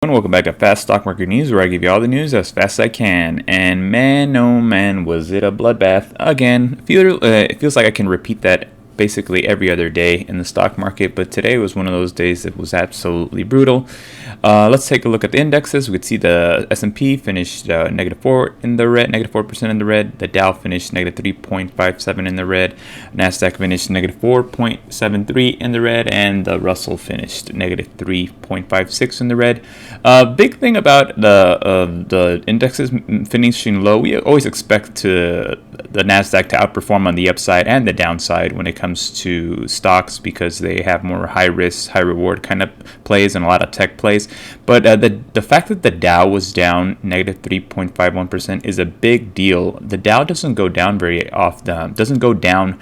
And welcome back to Fast Stock Market News, where I give you all the news as fast as I can. And man, oh man, was it a bloodbath again? It feels like I can repeat that basically every other day in the stock market, but today was one of those days that was absolutely brutal. Let's take a look at the indexes. We could see the S&P finished -4 in the red, -4% in the red. The Dow finished -3.57 in the red. Nasdaq finished -4.73 in the red, and the Russell finished -3.56 in the red. Big thing about the indexes finishing low, we always expect the Nasdaq to outperform on the upside and the downside when it comes to stocks, because they have more high risk, high reward kind of plays and a lot of tech plays. But the fact that the Dow was down -3.51% is a big deal. The Dow doesn't go down very often, doesn't go down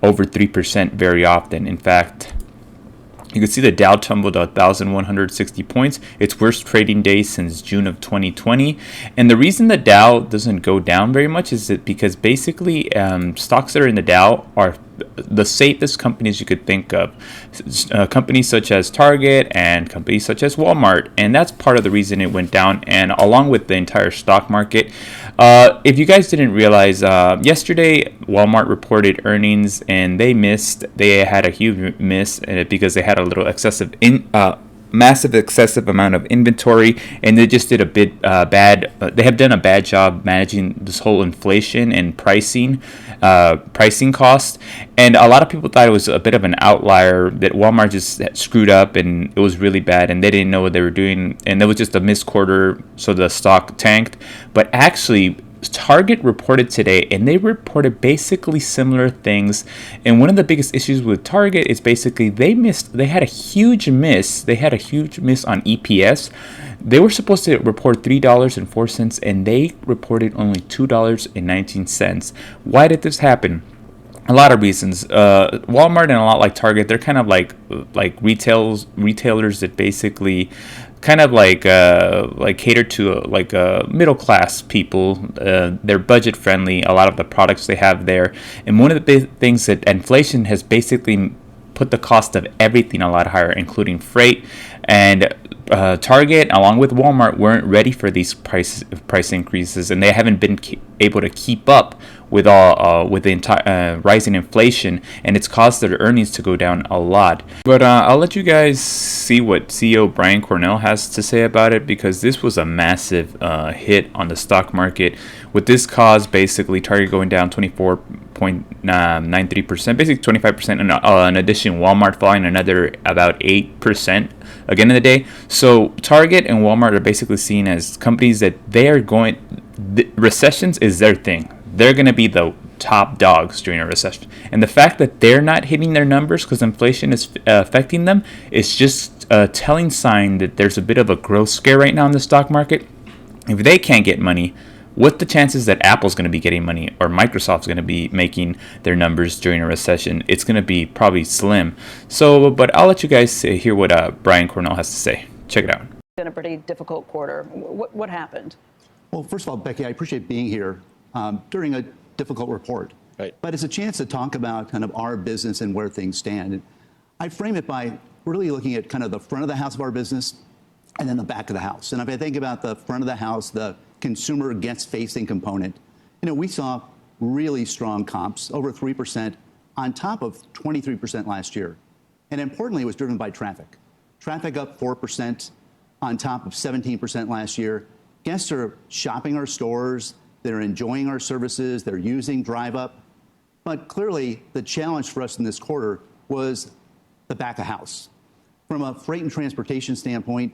over 3% very often. In fact, you can see the Dow tumbled 1,160 points, its worst trading day since June of 2020. And the reason the Dow doesn't go down very much is that because basically stocks that are in the Dow are the safest companies you could think of. Companies such as Target and companies such as Walmart. And that's part of the reason it went down, and along with the entire stock market. If you guys didn't realize, yesterday Walmart reported earnings and they missed. They had a huge miss because they had a little massive excessive amount of inventory, and they just did a bit bad. They have done a bad job managing this whole inflation and pricing cost. And a lot of people thought it was a bit of an outlier, that Walmart just screwed up and it was really bad and they didn't know what they were doing, and it was just a missed quarter, so the stock tanked. But actually, Target reported today, and they reported basically similar things. And one of the biggest issues with Target is basically they had a huge miss. They had a huge miss on EPS. They were supposed to report $3.04, and they reported only $2.19. Why did this happen? A lot of reasons. Walmart and a lot like Target, they're kind of like retailers that basically kind of like cater to middle class people. They're budget friendly. A lot of the products they have there, and one of the big things that inflation has basically put the cost of everything a lot higher, including freight. And Target, along with Walmart, weren't ready for these price increases, and they haven't been able to keep up with the entire rising inflation, and it's caused their earnings to go down a lot. But I'll let you guys see what CEO Brian Cornell has to say about it, because this was a massive hit on the stock market. With this cause, basically Target going down 24.93%, basically 25%, and in addition, Walmart falling another about 8% again in the day. So Target and Walmart are basically seen as companies that recessions is their thing. They're going to be the top dogs during a recession. And the fact that they're not hitting their numbers because inflation is affecting them is just a telling sign that there's a bit of a growth scare right now in the stock market. If they can't get money, what's the chances that Apple's going to be getting money or Microsoft's going to be making their numbers during a recession? It's going to be probably slim. So, but I'll let you guys hear what Brian Cornell has to say. Check it out. Been a pretty difficult quarter. What happened? Well, first of all, Becky, I appreciate being here during a difficult report. Right. But it's a chance to talk about kind of our business and where things stand. And I frame it by really looking at kind of the front of the house of our business and then the back of the house. And if I think about the front of the house, the consumer guest-facing component, we saw really strong comps, over 3% on top of 23% last year. And importantly, it was driven by traffic. Traffic up 4% on top of 17% last year. Guests are shopping our stores. They're enjoying our services. They're using Drive Up. But clearly, the challenge for us in this quarter was the back of house. From a freight and transportation standpoint,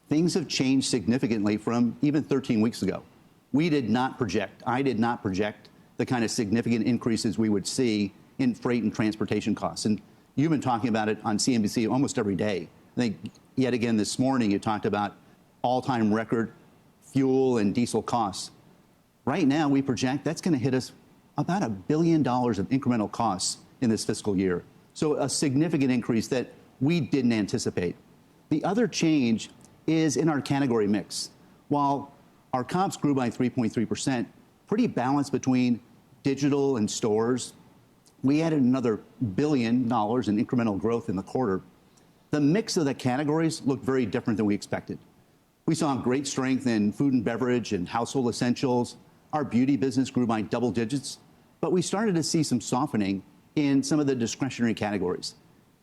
things have changed significantly from even 13 weeks ago. I did not project the kind of significant increases we would see in freight and transportation costs. And you've been talking about it on CNBC almost every day. I think yet again this morning you talked about all-time record fuel and diesel costs. Right now we project that's going to hit us about $1 billion of incremental costs in this fiscal year. So a significant increase that we didn't anticipate. The other change is in our category mix. While our comps grew by 3.3%, pretty balanced between digital and stores, we added another $1 billion in incremental growth in the quarter. The mix of the categories looked very different than we expected. We saw great strength in food and beverage and household essentials. Our beauty business grew by double digits, but we started to see some softening in some of the discretionary categories,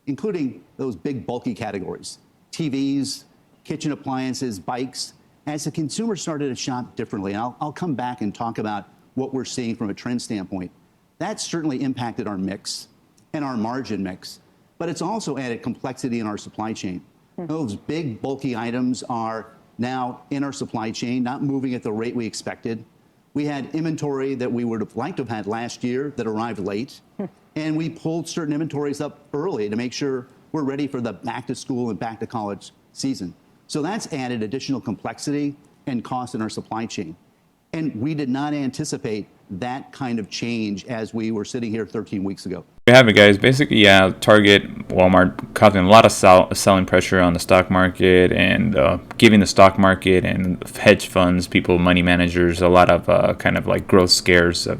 including those big bulky categories, TVs, kitchen appliances, bikes, as the consumer started to shop differently. And I'll come back and talk about what we're seeing from a trend standpoint. That certainly impacted our mix and our margin mix, but it's also added complexity in our supply chain. Those big bulky items are now in our supply chain, not moving at the rate we expected. We had inventory that we would have liked to have had last year that arrived late, and we pulled certain inventories up early to make sure we're ready for the back to school and back to college season. So that's added additional complexity and cost in our supply chain. And we did not anticipate that kind of change as we were sitting here 13 weeks ago. We have it, guys. Basically, yeah, Target, Walmart causing a lot of selling pressure on the stock market and giving the stock market and hedge funds, people, money managers, a lot of kind of like growth scares of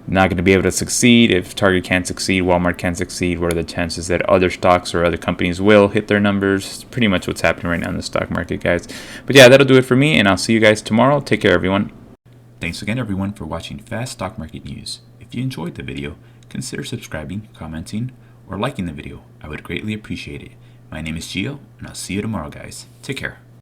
not going to be able to succeed. If Target can't succeed, Walmart can't succeed, what are the chances that other stocks or other companies will hit their numbers? It's pretty much what's happening right now in the stock market, guys. But yeah, that'll do it for me, and I'll see you guys tomorrow. Take care, everyone. Thanks again, everyone, for watching Fast Stock Market News. If you enjoyed the video, consider subscribing, commenting, or liking the video. I would greatly appreciate it. My name is Gio, and I'll see you tomorrow, guys. Take care.